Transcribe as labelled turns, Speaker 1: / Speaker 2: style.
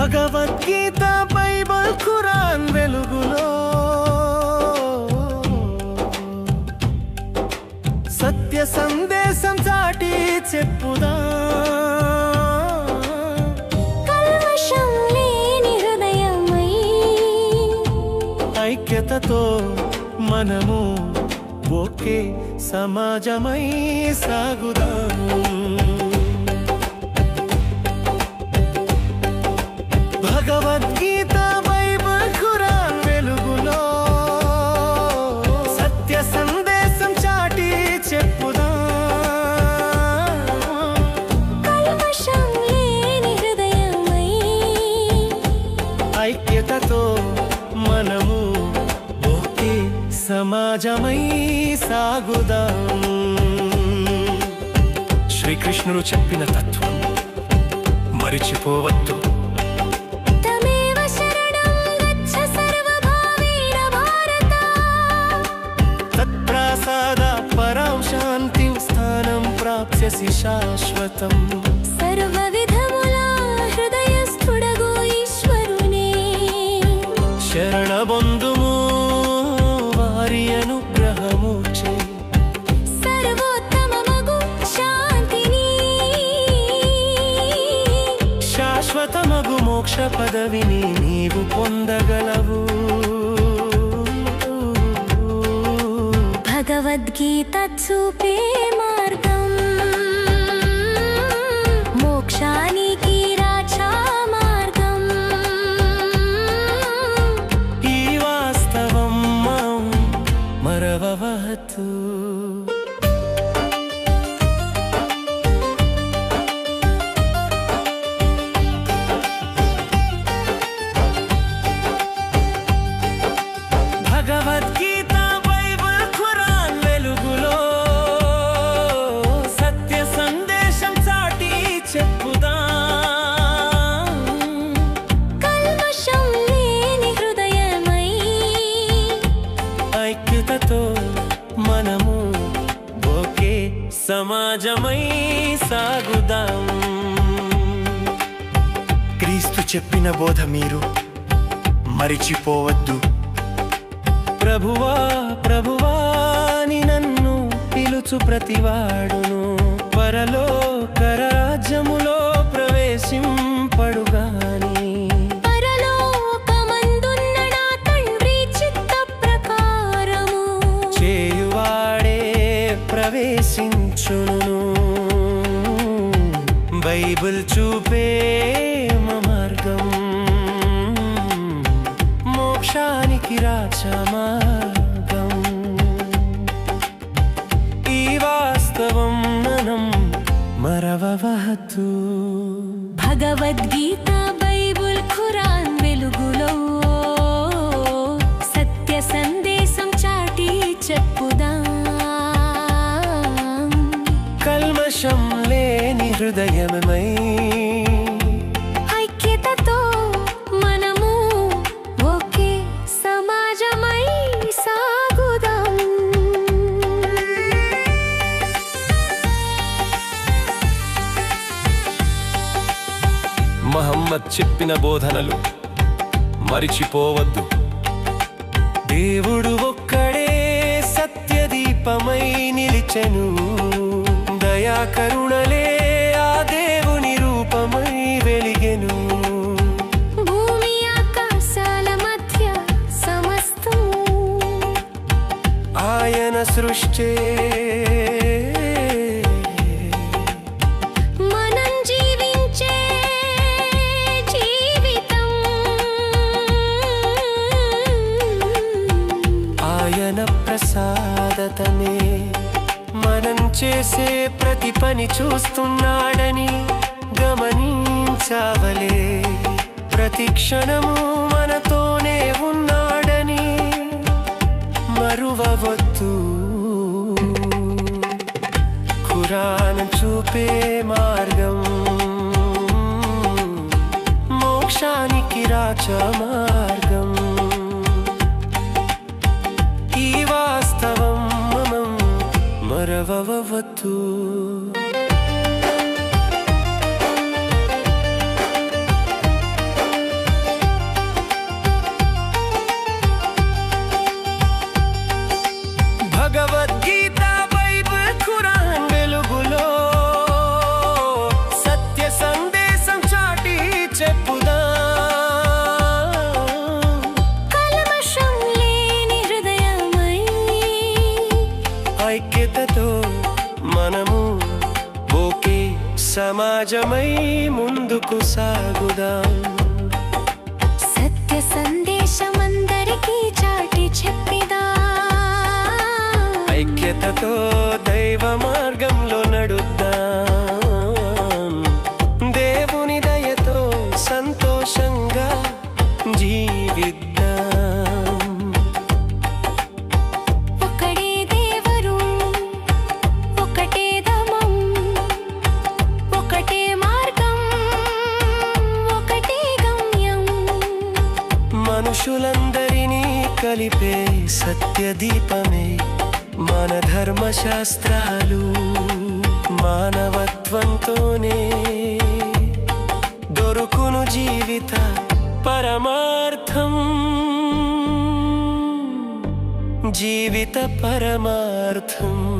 Speaker 1: Bhagavad Gita Bible Quran వెలుగులో సత్య సందేశం చాటి చెప్పుదా
Speaker 2: కల్మషం లేని హృదయమై
Speaker 1: ఐక్యతతో మనము ఒకే సమాజమై సాగుదాము భగవద్గీత బైబిల్ ఖురాన్ వెలుగులో సత్య సందేశం చాటి చెప్పుదా
Speaker 2: కల్మషం లేని హృదయమై
Speaker 1: ఐక్యతతో మనము ఒకే సమాజమై సాగుదాము శ్రీకృష్ణుడు చెప్పిన తత్వం మరిచిపోవద్దు
Speaker 2: తమేవ శరణం గచ్చ సర్వభావేన భారత
Speaker 1: తత్ప్రసాదాత్ పరాం శాంతిం స్థానం ప్రాప్స్యసి శాశ్వతం
Speaker 2: సర్వవిధముల హృదయస్థుడగు ఈశ్వరునే
Speaker 1: శరణబొందుము వారి అనుగ్రహము చేయి
Speaker 2: సర్వోత్తమమగు శాంతిని
Speaker 1: శాశ్వతమగు మోక్ష పదవిని నీవు పొందగలవు
Speaker 2: భగవద్గీత చూపే మార్గం మోక్షానికి రాచా మార్గం
Speaker 1: ఈ వాస్తవం మరవవద్దు భగవద్గీత బైబిల్ ఖురాన్ వెలుగులో సత్య సందేశం చాటి చెప్పుదా
Speaker 2: కల్మషం లేని హృదయమై
Speaker 1: ఐక్యతతో మనము ఒకే సమాజమై సాగుదాం క్రీస్తు చెప్పిన బోధ మీరు మరిచిపోవద్దు ప్రభువా ప్రభువా అని నన్ను పిలుచు ప్రతివాడును పరలోక రాజ్యములో ప్రవేశింపడుగాని
Speaker 2: పరలోకమందున్న నా తండ్రి చిత్త ప్రకారము
Speaker 1: చేయువాడే ప్రవేశించును బైబిల్ చూపే మార్గం మోక్షానికి రాచా మార్గం ఈ వాస్తవం మనం మరవవద్దు
Speaker 2: భగవద్గీత బైబిల్ ఖురాన్ వెలుగులో సత్య సందేశం చాటి చెప్పుదాం
Speaker 1: కల్మషం లేని హృదయమై
Speaker 2: ఐక్యతతో మనము ఒకే సమాజమై సాగుదాం
Speaker 1: మహమ్మద్ చెప్పిన బోధనలు మరిచిపోవద్దు దేవుడు ఒక్కడే సత్యదీపమై నిలిచెను దయా కరుణలే ఆ దేవుని రూపమై వెలిగెను
Speaker 2: భూమి ఆకాశాల మధ్య సమస్తం
Speaker 1: ఆయన సృష్టి
Speaker 2: మనం జీవించే జీవితం
Speaker 1: ఆయన ప్రసాదతనే మనం చేసే ప్రతి పని చూస్తున్నాడని గమనించవలే ప్రతి క్షణము మనతోనే ఉన్నాడని మరువవద్దు ఖురాన్ చూపే మార్గం మోక్షానికి రాచా మార్గం ఈ వాస్తవం మనం మరవవద్దు సమాజమై ముందుకు సాగుదాం.
Speaker 2: సత్య సందేశమందరికీ చాటి చెప్పిదా.
Speaker 1: ఐక్యతతో దైవ మార్గంలో నడుద్దాం. దేవుని దయతో సంతోషంగా జీవిద్దాం.
Speaker 2: ఒకడే దేవరు, ఒకటే ధర్మం, ఒకటే మార్గం, ఒకటే గమ్యం.
Speaker 1: మనుషులందరినీ కలిపే సత్యదీపమే మన ధర్మశాస్త్రాలు. మానవత్వంతోనే దొరుకును జీవిత పరమార్థం. జీవిత పరమార్థం.